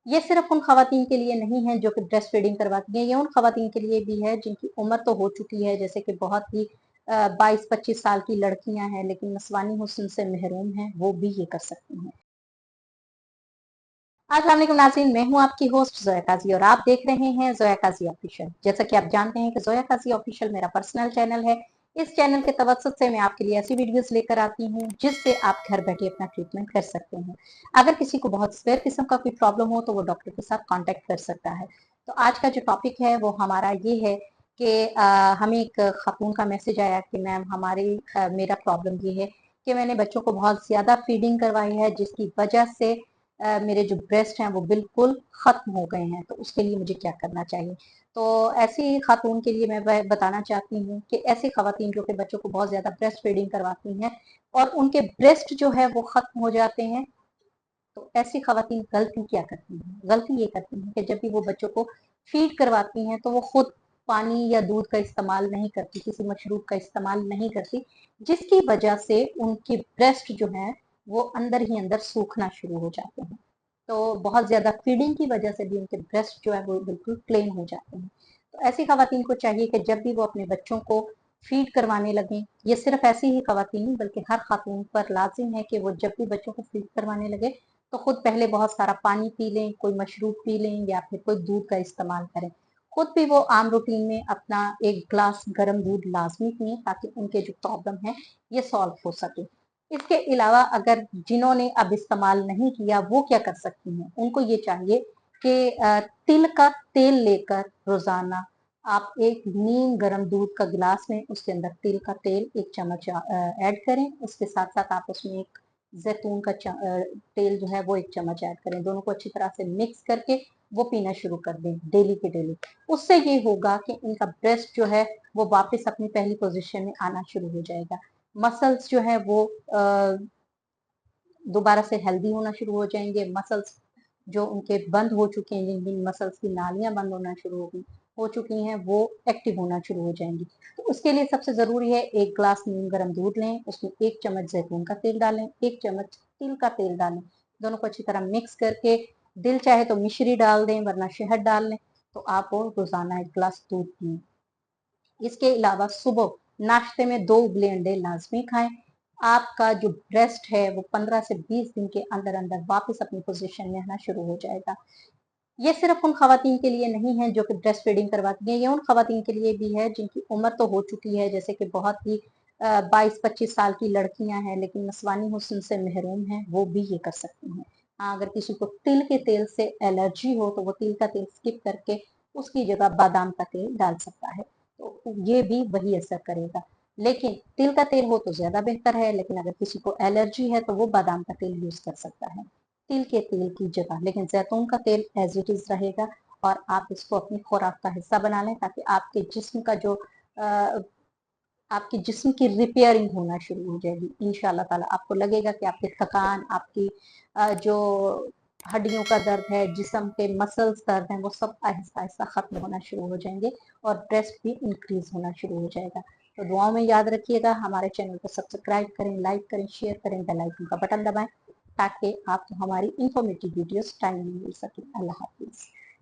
ये सिर्फ उन खवातीन के लिए नहीं है जो कि ब्रेस्ट फीडिंग करवाती हैं, ये उन खवातीन के लिए भी है जिनकी उम्र तो हो चुकी है, जैसे कि बहुत ही 22-25 साल की लड़कियां हैं लेकिन नस्वानी हुस्न से महरूम हैं, वो भी ये कर सकती हैं। अस्सलाम वालेकुम नाज़रीन, मैं हूं आपकी होस्ट ज़ोया काज़ी और आप देख रहे हैं ज़ोया काज़ी ऑफिशियल। जैसा कि आप जानते हैं कि ज़ोया काज़ी ऑफिशियल मेरा पर्सनल चैनल है। इस चैनल के तवज्जुद से मैं आपके लिए ऐसी वीडियोस लेकर आती हूं जिससे आप घर बैठे अपना ट्रीटमेंट कर सकते हैं। अगर किसी को बहुत स्पेयर किस्म का कोई प्रॉब्लम हो तो वो डॉक्टर के साथ कॉन्टेक्ट कर सकता है। तो आज का जो टॉपिक है वो हमारा ये है कि हमें एक खातून का मैसेज आया कि मैम मेरा प्रॉब्लम ये है कि मैंने बच्चों को बहुत ज्यादा फीडिंग करवाई है जिसकी वजह से मेरे जो ब्रेस्ट हैं वो बिल्कुल खत्म हो गए हैं, तो उसके लिए मुझे क्या करना चाहिए। तो ऐसी खातून के लिए मैं वह बताना चाहती हूँ कि ऐसी खवातीन जो कि बच्चों को बहुत ज्यादा ब्रेस्ट फीडिंग करवाती हैं और उनके ब्रेस्ट जो है वो खत्म हो जाते हैं, तो ऐसी खवातीन गलती क्या करती हैं? गलती ये करती हैं कि जब भी वो बच्चों को फीड करवाती हैं तो वो खुद पानी या दूध का इस्तेमाल नहीं करती, किसी मशरूब का इस्तेमाल नहीं करती, जिसकी वजह से उनके ब्रेस्ट जो है वो अंदर ही अंदर सूखना शुरू हो जाते हैं। तो बहुत ज्यादा फीडिंग की वजह से भी उनके ब्रेस्ट जो है वो बिल्कुल प्लेन हो जाते हैं। तो ऐसी खवातीन को चाहिए कि जब भी वो अपने बच्चों को फीड करवाने लगे, ये सिर्फ ऐसी ही खवातीन नहीं बल्कि हर खातून पर लाजिम है कि वो जब भी बच्चों को फीड करवाने लगे तो खुद पहले बहुत सारा पानी पी लें, कोई मशरूब पी लें या फिर कोई दूध का इस्तेमाल करें। खुद भी वो आम रूटीन में अपना एक ग्लास गर्म दूध लाजमी पिए ताकि उनके जो प्रॉब्लम है ये सॉल्व हो सके। इसके अलावा अगर जिन्होंने अब इस्तेमाल नहीं किया वो क्या कर सकती हैं, उनको ये चाहिए कि तिल का तेल लेकर रोजाना आप एक नीम गर्म दूध का गिलास में उसके अंदर तिल का तेल 1 चम्मच ऐड करें, उसके साथ साथ आप उसमें एक जैतून का तेल जो है वो 1 चम्मच ऐड करें, दोनों को अच्छी तरह से मिक्स करके वो पीना शुरू कर दें डेली के डेली। उससे ये होगा कि इनका ब्रेस्ट जो है वो वापस अपनी पहली पोजीशन में आना शुरू हो जाएगा। मसल्स जो है वो दोबारा से हेल्दी होना शुरू हो जाएंगे। मसल्स जो उनके बंद हो चुके हैं, जिन जिन मसल्स की नालियां बंद होना शुरू हो चुकी हैं वो एक्टिव होना शुरू हो जाएंगी। तो उसके लिए सबसे जरूरी है 1 ग्लास नीम गर्म दूध लें, उसमें 1 चम्मच जैतून का तेल डालें, 1 चम्मच तिल का तेल डालें, दोनों को अच्छी तरह मिक्स करके दिल चाहे तो मिश्री डाल दें वरना शहद डाल लें, तो आप वो रोजाना 1 ग्लास दूध पिए। इसके अलावा सुबह नाश्ते में 2 उबले अंडे लाजमी खाएं। आपका जो ब्रेस्ट है वो 15 से 20 दिन के अंदर अंदर वापस अपनी पोजीशन में आना शुरू हो जाएगा। ये सिर्फ उन खवातीन के लिए नहीं है जो कि ब्रेस्ट फीडिंग करवाती हैं, ये उन खवातीन के लिए भी है जिनकी उम्र तो हो चुकी है, जैसे कि बहुत ही 22-25 साल की लड़कियां हैं लेकिन नस्वानी हुस्न से महरूम हैं, वो भी ये कर सकती हैं। हाँ, अगर किसी को तिल के तेल से एलर्जी हो तो वो तिल का तेल स्किप करके उसकी जगह बादाम का तेल डाल सकता है, तो ये भी वही असर करेगा। लेकिन तिल का तेल हो तो ज्यादा बेहतर है, लेकिन अगर किसी को एलर्जी है तो वो बादाम का तेल यूज कर सकता है तिल के तेल की जगह। लेकिन जैतून का तेल एज इट इज रहेगा और आप इसको अपनी खुराक का हिस्सा बना लें ताकि आपके जिस्म की रिपेयरिंग होना शुरू हो जाएगी इंशाल्लाह ताला। आपको लगेगा कि आपकी थकान, आपकी जो हड्डियों का दर्द है, जिस्म के मसल्स दर्द हैं, वो सब आहिस्ता आहिस्ता खत्म होना शुरू हो जाएंगे और ब्रेस्ट भी इंक्रीज होना शुरू हो जाएगा। तो दुआओं में याद रखिएगा, हमारे चैनल को सब्सक्राइब करें, लाइक करें, शेयर करें, बेल आइकन का बटन दबाएं ताकि आपको हमारी इंफॉर्मेटिव वीडियोस टाइम मिल सके। अल्लाह हाफिज।